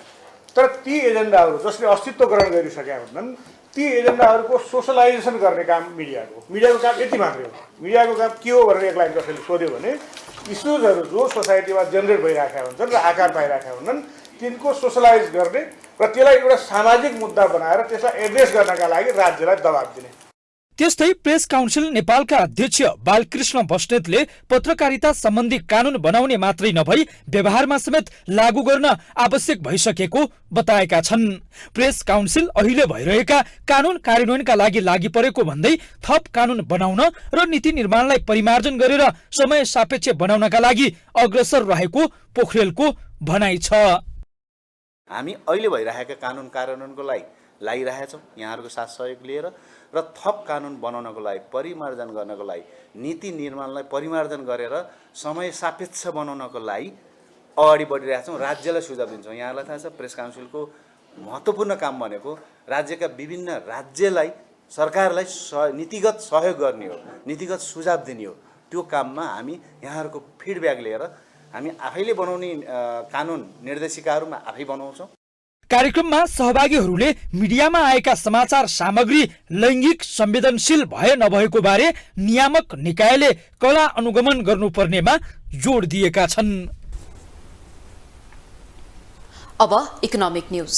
तर ती एजेन्डाहरू जसले अस्तित्व ग्रहण गरिसकेका हुन्छन् ती एजेन्डाहरूको सोसलाइजेसन गर्ने काम मिडियाको काम यति मात्रै हो। मिडियाको काम के हो भनेर एक लाइन कसैले सोध्यो भने इस्युजहरू जो सोसाइटीमा जेनेरेट भइरहेका हुन्छन् र आकार पाइरहेका हुन्छन् तिनको सोसलाइज गर्ने र त्यसलाई एउटा सामाजिक मुद्दा बनाएर त्यसलाई एड्रेस गर्नका लागि राज्यलाई दबाब दिने। त्यस्तै प्रेस काउन्सिल नेपालका अध्यक्ष बालकृष्ण बस्नेतले पत्रकारिता सम्बन्धी कानून बनाउने मात्रै नभई व्यवहारमा समेत लागू गर्न आवश्यक भइसकेको बताएका छन्। प्रेस काउन्सिल अहिले भइरहेका कानून कार्यान्वयनका लागि परेको भन्दै थप कानून बनाउन र नीति निर्माणलाई परिमार्जन गरेर समय सापेक्ष बनाउनका लागि अग्रसर रहेको पोखरेलको भनाइ छ। हामी अहिले भइरहेका कानुन कार्यान्वयनको लागि लागिरहेका छौँ यहाँहरूको साथ सहयोग लिएर र थप कानुन बनाउनको लागि परिमार्जन गर्नको लागि नीति निर्माणलाई परिमार्जन गरेर समय सापेक्ष बनाउनको लागि अगाडि बढिरहेका छौँ। राज्यलाई सुझाव दिन्छौँ। यहाँलाई थाहा छ प्रेस काउन्सिलको महत्त्वपूर्ण काम भनेको राज्यका विभिन्न राज्यलाई सरकारलाई नीतिगत सहयोग गर्ने हो, नीतिगत सुझाव दिने हो। त्यो काममा हामी यहाँहरूको फिडब्याक लिएर हामी आफैले बनाउने कानुन निर्देशिकाहरूमा आफै बनाउँछौँ। कार्यक्रममा सहभागीहरूले मिडियामा आएका समाचार सामग्री लैङ्गिक संवेदनशील भए नभएको बारे नियामक निकायले कड़ा अनुगमन गर्नुपर्नेमा जोड दिएका छन्। अब इकोनोमिक न्यूज।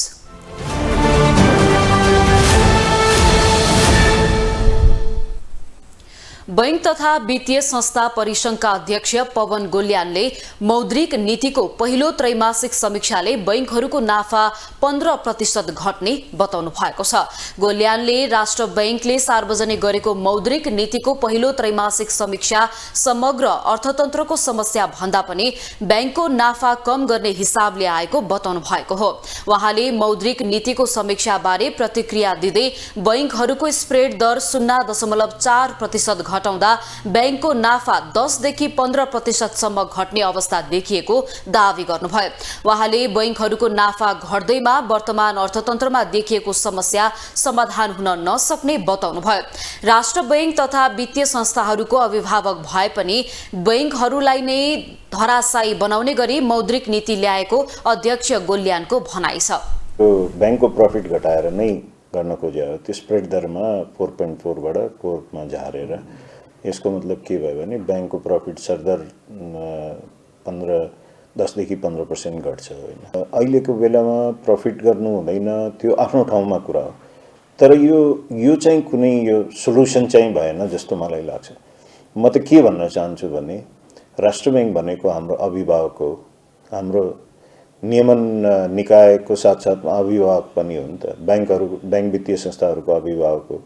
बैंक तथा वित्तीय संस्था परिसंघका अध्यक्ष पवन गोल्यानले मौद्रिक नीतिको पहिलो त्रैमासिक समीक्षाले बैंकहरूको नाफा 15% घट्ने बताउनु भएको छ। गोल्यानले राष्ट्र बैंकले सार्वजनिक गरेको मौद्रिक नीतिको पहिलो त्रैमासिक समीक्षा समग्र अर्थतन्त्रको समस्या भन्दा पनि बैंकको नाफा कम गर्ने हिसाबले आएको बताउनु भएको हो। उहाँले मौद्रिक नीतिको समीक्षा बारे प्रतिक्रिया दिँदै बैंकहरूको स्प्रेड दर 0.4% घटाउँदा बैंकको नाफा 10 देखि 15% सम्म घट्ने अवस्था देखिएको दावी गर्नुभयो। उहाँले बैंकहरूको नाफा घट्दैमा वर्तमान अर्थतन्त्रमा देखिएको समस्या समाधान हुन नसक्ने बताउनुभयो। राष्ट्र बैंक तथा वित्तीय संस्थाहरूको अभिभावक भए पनि बैंकहरूलाई नै धराशायी बनाउने गरी मौद्रिक नीति ल्याएको अध्यक्ष गोल्यानको भनाइ छ। बैंकको प्रफिट घटाएर नै गर्न खोज्यो त्यो स्प्रेड दरमा 4.4 बाट 4 मा झारेर यसको मतलब के भयो भने बैंकको प्रफिट सरदर 10 देखि 15% घट्छ हैन। अहिलेको बेलामा प्रफिट गर्नु हुँदैन त्यो आफ्नो ठाउँमा कुरा हो, तर यो चाहिँ कुनै यो सोलुसन चाहिँ भएन जस्तो मलाई लाग्छ। म त के भन्न चाहन्छु भने राष्ट्र बैंक भनेको हाम्रो अभिभावक हो, हाम्रो नियमन निकायको साथसाथमा अभिभावक पनि हो नि त। बैंक वित्तीय संस्थाहरूको अभिभावक हो।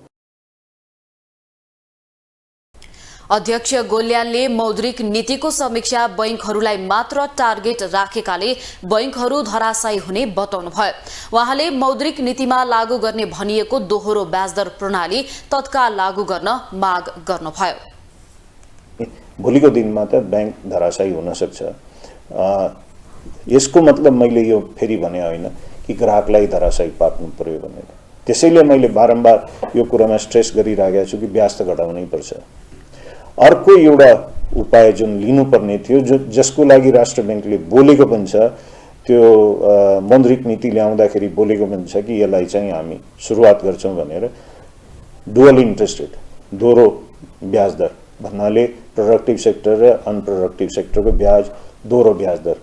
अध्यक्ष गोल्यानले मौद्रिक नीतिको समीक्षा बैंकहरूलाई मात्र टार्गेट राखेकाले बैंकहरू धराशायी हुने बताउनुभयो। उहाँले मौद्रिक नीतिमा लागू गर्ने भनिएको दोहोरो ब्याजदर प्रणाली तत्काल लागू गर्न माग गर्नुभयो। भोलिको दिनमा त बैंक धराशायी हुन सक्छ। यसको मतलब मैले यो फेरि भने होइन कि ग्राहकलाई धराशायी पार्नु पर्यो भनेर। त्यसैले मैले बारम्बार यो कुरामा स्ट्रेस गरिरहेको छु कि ब्याज त घटाउनै पर्छ। अर्को एउटा उपाय जुन लिनुपर्ने थियो जसको लागि राष्ट्र बैंकले बोलेको पनि छ, त्यो मौद्रिक नीति ल्याउँदाखेरि बोलेको पनि छ कि यसलाई चाहिँ हामी सुरुवात गर्छौं भनेर, डुअल इन्ट्रेस्ट रेट, दोहोरो ब्याज दर भन्नाले प्रोडक्टिभ सेक्टर र अनप्रोडक्टिभ सेक्टरको ब्याज दोहोरो ब्याज दर।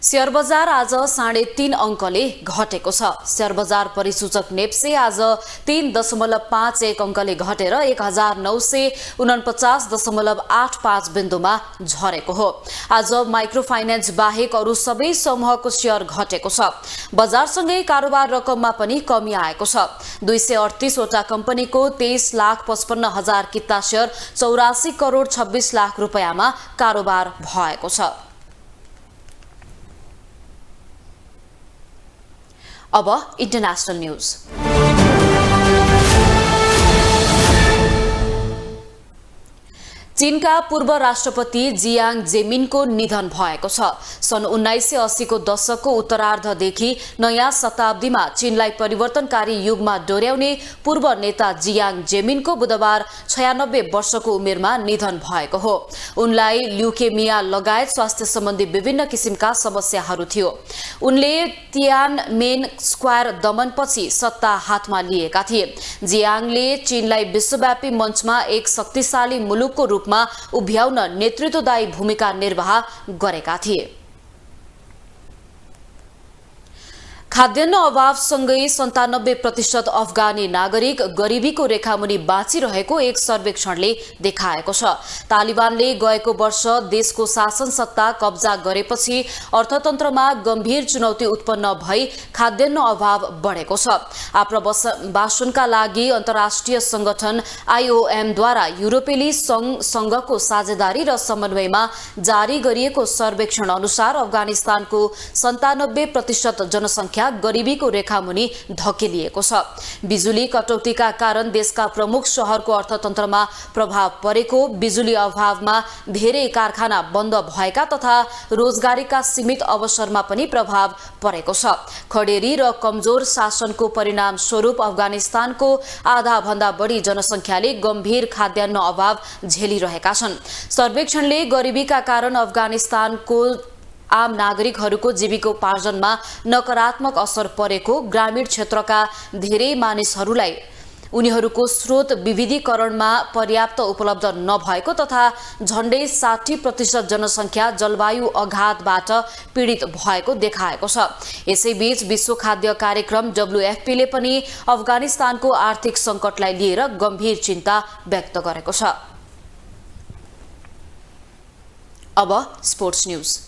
शेयर बजार आज 3.5 अंकले घटेको छ। शेयर बजार परिसूचक नेप्से आज 3.51 अंकले घटेर 1949.85 बिन्दुमा झरेको हो। आज माइक्रो फाइनान्स बाहेक अरू सबै समूहको शेयर घटेको छ। बजारसँगै कारोबार रकममा पनि कमी आएको छ। 238 वटा कम्पनीको 23,55,000 किता शेयर 84 करोड 26 लाख रुपैयाँमा कारोबार भएको छ। अब इन्टरनेशनल न्यूज। चीनका पूर्व राष्ट्रपति जियांग जेमिनको निधन भएको छ। सन् 1980 को दशकको उत्तरार्धदेखि नयाँ शताब्दीमा चीनलाई परिवर्तनकारी युगमा डोर्याउने पूर्व नेता जियांग जेमिनको बुधबार 96 वर्षको उमेरमा निधन भएको हो। उनलाई ल्युकेमिया लगायत स्वास्थ्य सम्बन्धी विभिन्न किसिमका समस्याहरू थियो। उनले तियानमेन स्क्वायर दमनपछि सत्ता हातमा लिएका थिए। जियांगले चीनलाई विश्वव्यापी मञ्चमा एक शक्तिशाली मुलुकको रूपमा उभ्याउन नेतृत्वदायी भूमिका निर्वाह गरेका थिए। खाद्यान्न अभावसँगै 97% अफगानी नागरिक गरिबीको रेखामुनि बाँचिरहेको एक सर्वेक्षणले देखाएको छ। तालिबानले गएको वर्ष देशको शासन सत्ता कब्जा गरेपछि अर्थतन्त्रमा गम्भीर चुनौती उत्पन्न भई खाद्यान्न अभाव बढेको छ। आप्रवासनका लागि अन्तर्राष्ट्रिय संगठन IOM द्वारा युरोपेली संघको साझेदारी र समन्वयमा जारी गरिएको सर्वेक्षण अनुसार अफगानिस्तानको 97% जनसंख्या गरिबीको रेखामुनि धकेलिएको छ। बिजुली कटौतीका कारण देशका प्रमुख शहरको अर्थतन्त्रमा प्रभाव परेको, बिजुली अभावमा धेरै कारखाना बन्द भएका तथा रोजगारीका सीमित अवसरमा पनि प्रभाव परेको छ। खडेरी र कमजोर शासनको परिणाम स्वरूप अफगानिस्तानको आधा भन्दा बढी जनसंख्याले गम्भीर खाद्यान्न अभाव झेलिरहेका छन्। सर्वेक्षणले गरिबीका कारण अफगानिस्तानको आम नागरिकहरूको जीविकोपार्जनमा नकारात्मक असर परेको, ग्रामीण क्षेत्रका धेरै मानिसहरूलाई उनीहरूको स्रोत विविधीकरणमा पर्याप्त उपलब्ध नभएको तथा झण्डै 60% जनसंख्या जलवायु आघातबाट पीडित भएको देखाएको छ। यसैबीच विश्व खाद्य कार्यक्रम WFP ले पनि अफगानिस्तानको आर्थिक संकटलाई लिएर गम्भीर चिन्ता व्यक्त गरेको छ। अब स्पोर्ट्स न्यूज।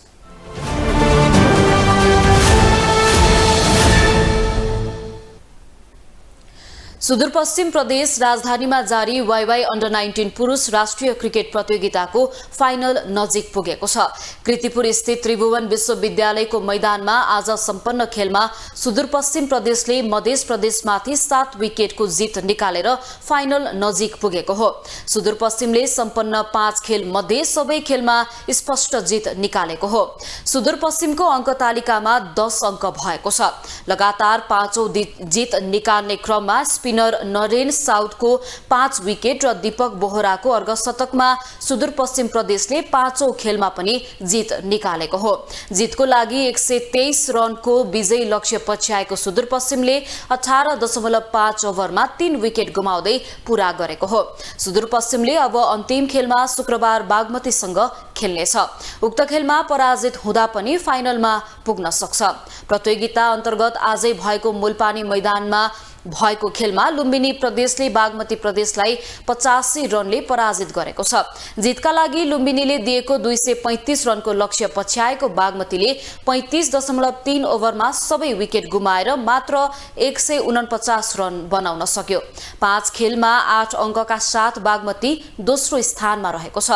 सुदूरपश्चिम प्रदेश राजधानीमा जारी YY अन्डर 19 पुरुष राष्ट्रिय क्रिकेट प्रतियोगिताको फाइनल नजिक पुगेको छ। कृतिपुर स्थित त्रिभुवन विश्वविद्यालयको मैदानमा आज सम्पन्न खेलमा सुदूरपश्चिम प्रदेशले मध्य प्रदेशमाथि 7 विकेटको जित निकालेर फाइनल नजिक पुगेको हो। सुदूरपश्चिमले सम्पन्न 5 खेल मध्ये सबै खेलमा स्पष्ट जित निकालेको हो। सुदूरपश्चिमको अङ्क तालिकामा 10 अङ्क भएको छ। लगातार 5औं जित निकाल्ने क्रममा स्पिनर नरेन साउथको 5 विकेट र दीपक बोहराको अर्धशतकमा सुदूरपश्चिम प्रदेशले 5औं खेलमा पनि जित निकालेको हो। जितको लागि 123 रनको विजयी लक्ष्य पछ्याएको सुदूरपश्चिमले 18.5 ओभरमा 3 विकेट गुमाउँदै पूरा गरेको हो। सुदूरपश्चिमले अब अन्तिम खेलमा शुक्रबार बागमतीसँग खेल्नेछ। उक्त खेलमा पराजित हुँदा पनि फाइनलमा पुग्न सक्छ। प्रतियोगिता अन्तर्गत आजै भएको मूलपानी मैदानमा भएको खेलमा लुम्बिनी प्रदेशले बागमती प्रदेशलाई 85 रनले पराजित गरेको छ। जितका लागि लुम्बिनीले दिएको 235 रनको लक्ष्य पछ्याएको बागमतीले 35.3 ओभरमा सबै विकेट गुमाएर मात्र 149 रन बनाउन सक्यो। 5 खेलमा 8 अङ्कका साथ बागमती दोस्रो स्थानमा रहेको छ।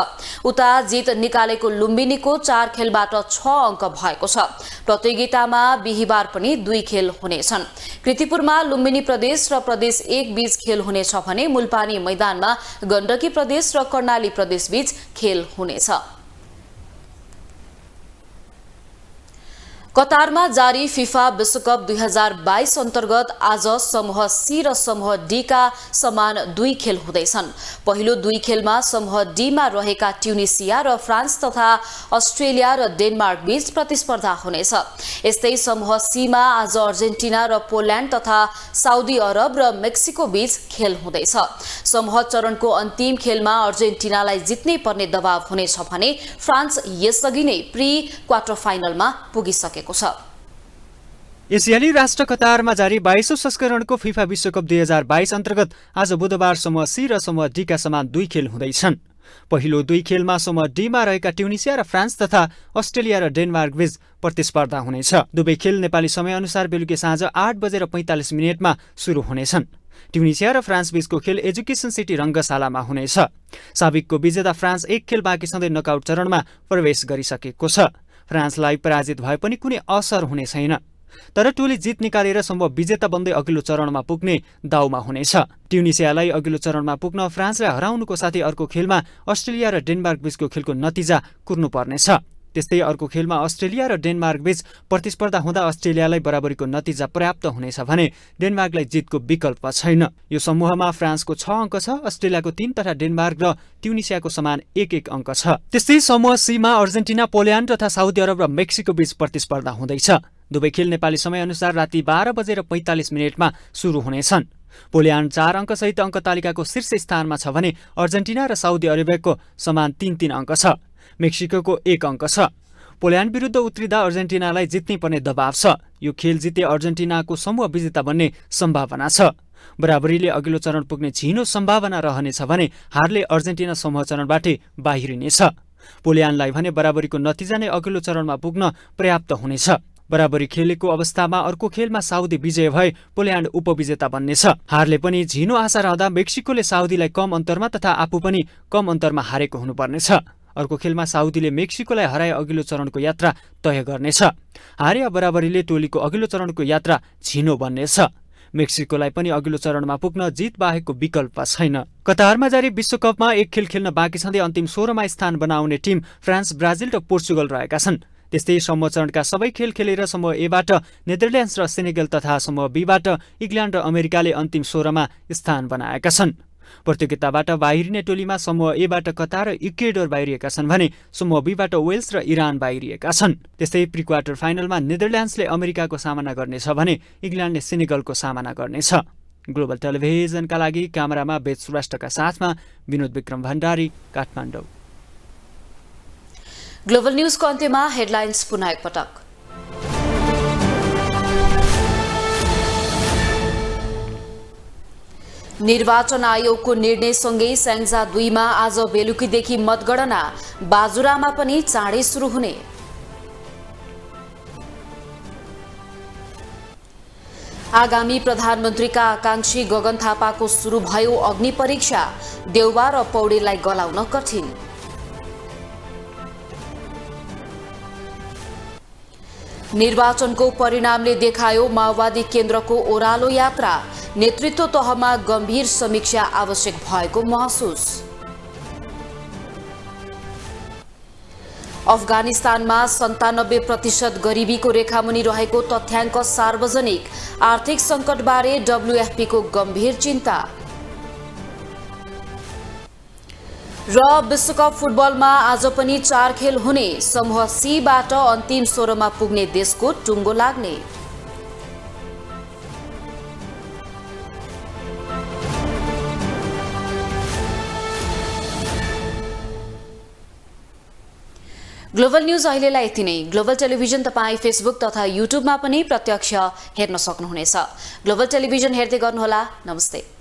उता जित निकालेको लुम्बिनीको 4 खेलबाट 6 अङ्क भएको छ। प्रतियोगितामा बिहिबार पनि 2 खेल हुनेछन्। कृतिपुरमा लुम्बिनी प्रदेश र प्रदेश 1 बीच खेल हुनेछ भने मुलपानी मैदानमा गण्डकी प्रदेश र कर्णाली प्रदेश बीच खेल हुनेछ। कतारमा जारी फिफा विश्वकप 2022 अन्तर्गत आज समूह सी र समूह डी का समान 2 खेल हुँदैछन्। पहिलो 2 खेलमा समूह डी मा रहेका ट्युनिसिया र फ्रान्स तथा अस्ट्रेलिया र डेनमार्क बीच प्रतिस्पर्धा हुनेछ। यस्तै समूह सी मा आज अर्जेन्टिना र पोल्यान्ड तथा साउदी अरब र मेक्सिको बीच खेल हुँदैछ। समूह चरणको अन्तिम खेलमा अर्जेन्टिनालाई जित्नै पर्ने दबाव हुनेछ भने फ्रान्स यसअघि नै प्री क्वार्टर फाइनलमा पुगिसकेको छ। एसियाली राष्ट्र कतारमा जारी 22औं संस्करणको फिफा विश्वकप 2022 अन्तर्गत आज बुधबार समूह सी र समूह डी का समान 2 खेल हुँदैछन्। पहिलो 2 खेलमा समूह डी मा रहेका ट्युनिसिया र फ्रान्स तथा अस्ट्रेलिया र डेनमार्क बीच प्रतिस्पर्धा हुनेछ। दुवै खेल नेपाली समयअनुसार बेलुकी साँझ 8:45 मा सुरु हुनेछन्। ट्युनिसिया र फ्रान्स बीचको खेल एजुकेसन सिटी रङ्गशालामा हुनेछ। साबिकको विजेता फ्रान्स 1 खेल बाँकी सधैँ नकआउट चरणमा प्रवेश गरिसकेको छ। फ्रान्सलाई पराजित भए पनि कुनै असर हुने छैन, तर टोली जित निकालेर सम्भव विजेता बन्दै अघिल्लो चरणमा पुग्ने दाउमा हुनेछ। ट्युनिसियालाई अघिल्लो चरणमा पुग्न फ्रान्सलाई हराउनुको साथै अर्को खेलमा अस्ट्रेलिया र डेनमार्क बीचको खेलको नतिजा कुर्नुपर्नेछ। त्यस्तै अर्को खेलमा अस्ट्रेलिया र डेनमार्क बीच प्रतिस्पर्धा हुँदा अस्ट्रेलियालाई बराबरीको नतिजा पर्याप्त हुनेछ भने डेनमार्कलाई जितको विकल्प छैन। यो समूहमा फ्रान्सको 6 अङ्क छ, अस्ट्रेलियाको 3 तथा डेनमार्क र ट्युनिसियाको समान 1-1 अङ्क छ। त्यस्तै समूह सी मा अर्जेन्टिना, पोल्यान्ड तथा साउदी अरब र मेक्सिको बीच प्रतिस्पर्धा हुँदैछ। दुवै खेल नेपाली समयअनुसार राति 12:45 मा सुरु हुनेछन्। पोल्यान्ड 4 अङ्कसहित अङ्क तालिकाको शीर्ष स्थानमा छ भने अर्जेन्टिना र साउदी अरेबियाको समान 3-3 अङ्क छ। मेक्सिकोको 1 अङ्क छ। पोल्यान्ड विरुद्ध उत्रिँदा अर्जेन्टिनालाई जित्नै पर्ने दबाव छ। यो खेल जिते अर्जेन्टिनाको समूह विजेता बन्ने सम्भावना छ। बराबरीले अघिल्लो चरण पुग्ने झिनो सम्भावना रहनेछ भने हारले अर्जेन्टिना समूह चरणबाटै बाहिरिनेछ। पोल्यान्डलाई भने बराबरीको नतिजा नै अघिल्लो चरणमा पुग्न पर्याप्त हुनेछ। बराबरी खेलेको अवस्थामा अर्को खेलमा साउदी विजय भए पोल्यान्ड उपविजेता बन्नेछ। हारले पनि झिनो आशा रहँदा मेक्सिकोले साउदीलाई कम अन्तरमा तथा आफू पनि कम अन्तरमा हारेको हुनुपर्नेछ। अर्को खेलमा साउदीले मेक्सिकोलाई हराए अघिल्लो चरणको यात्रा तय गर्नेछ। हारे बराबरीले टोलीको अघिल्लो चरणको यात्रा झिनो बन्नेछ। मेक्सिकोलाई पनि अघिल्लो चरणमा पुग्न जित बाहेकको विकल्प छैन। कतारमा जारी विश्वकपमा 1 खेल खेल्न बाँकी छँदै अन्तिम 16मा स्थान बनाउने टिम फ्रान्स, ब्राजिल र पोर्चुगल रहेका छन्। त्यस्तै समूह चरणका सबै खेल खेलेर समूह एबाट नेदरल्यान्ड्स र सेनेगल तथा समूह बीबाट इङ्ग्ल्यान्ड र अमेरिकाले अन्तिम 16मा स्थान बनाएका छन्। प्रतियोगिताबाट बाहिरिने टोलीमा समूह एबाट कतार र इक्वेडोर बाहिरिएका छन् भने समूह बीबाट वेल्स र इरान बाहिरिएका छन्। त्यस्तै प्री क्वार्टर फाइनलमा नेदरल्यान्ड्सले अमेरिकाको सामना गर्नेछ भने इङ्ग्ल्यान्डले सेनेगलको सामना गर्नेछ। ग्लोबल टेलिभिजनका लागि क्यामेरामा वेद श्रेष्ठका साथमा विनोद विक्रम भण्डारी, काठमाडौँ। ग्लोबल न्यूजको अन्त्यमा हेडलाइन्स पुनः एकपटक। निर्वाचन आयोगको निर्णयसँगै स्याङ्जा 2 मा आज बेलुकीदेखि मतगणना, बाजुरामा पनि चाँडै सुरु हुने। आगामी प्रधानमन्त्रीका आकांक्षी गगन थापाको सुरु भयो अग्नि परीक्षा, देउवा र पौडेललाई गलाउन कठिन। निर्वाचनको परिणामले देखायो माओवादी केन्द्रको ओह्रालो यात्रा, नेतृत्व तहमा गम्भीर समीक्षा आवश्यक भएको महसुस। अफगानिस्तानमा 97% गरिबीको रेखामुनि रहेको तथ्याङ्क सार्वजनिक, आर्थिक सङ्कटबारे डब्ल्युएफपी को गम्भीर चिन्ता। र विश्वकप फुटबलमा आज पनि 4 खेल हुने, समूह सी बाट अन्तिम 16मा पुग्ने देशको टुङ्गो लाग्ने। ग्लोबल न्यूज अहिलेलाई यति नै। ग्लोबल टेलिभिजन तपाईँ फेसबुक तथा युट्युबमा पनि प्रत्यक्ष हेर्न सक्नुहुनेछ। ग्लोबल टेलिभिजन हेर्दै गर्नुहोला। नमस्ते।